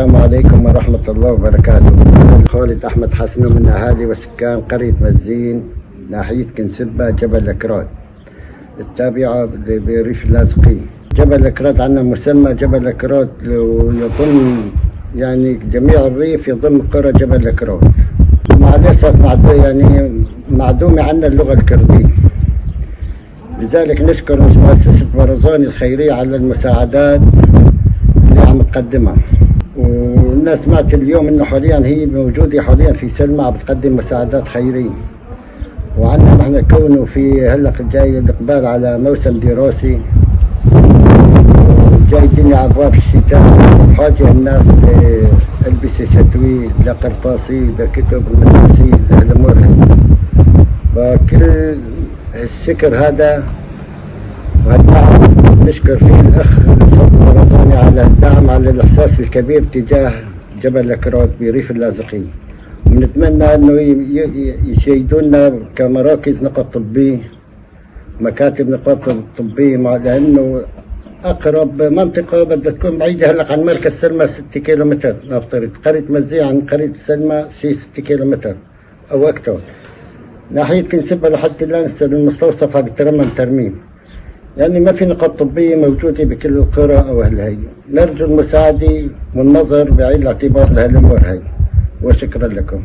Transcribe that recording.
السلام عليكم ورحمة الله وبركاته. أنا خالد أحمد حسن من أهالي وسكان قرية مزين ناحية كنسبة جبل الكراد التابعة بريف اللاذقية. جبل الكراد عندنا مسمى جبل الكراد ويضم يعني جميع الريف يضم قرى جبل الكراد. مع الأسف معدومة عنا اللغة الكردية، لذلك نشكر مؤسسة برزاني الخيرية على المساعدات اللي عم تقدمها. والناس سمعت اليوم انه حاليا هي موجودة حاليا في سلمى عم بتقدم مساعدات خيرية. وعندنا نحن كونه في هلا جاي الاقبال على موسم دراسي، جاي الدنيا عبواب الشتاء، بحاجة الناس لألبسة شتوية، لقرطاسي، لكتب المدرسي، للأمور هي. فكل الشكر هذا والدعم نشكر فيه الأخ برزاني على الدعم، على الإحساس الكبير تجاه جبل الكراد بريف اللاذقية. ونتمنى أنه يشيدونا كمراكز نقاط طبية، مكاتب نقاط طبية، لأنه أقرب منطقة بدها تكون بعيدة هلأ عن مركز سلمى 6 كيلومتر نفترض. قرية مزين عن قرية سلمى شي 6 كيلومتر أو أكثر. ناحية كنسبة لحد الآن المستوصفة بترمم ترميم، يعني ما في نقاط طبية موجودة بكل القرى أو أهل هي. نرجو المساعدة والنظر بعين الاعتبار لهالأمور هي، وشكرا لكم.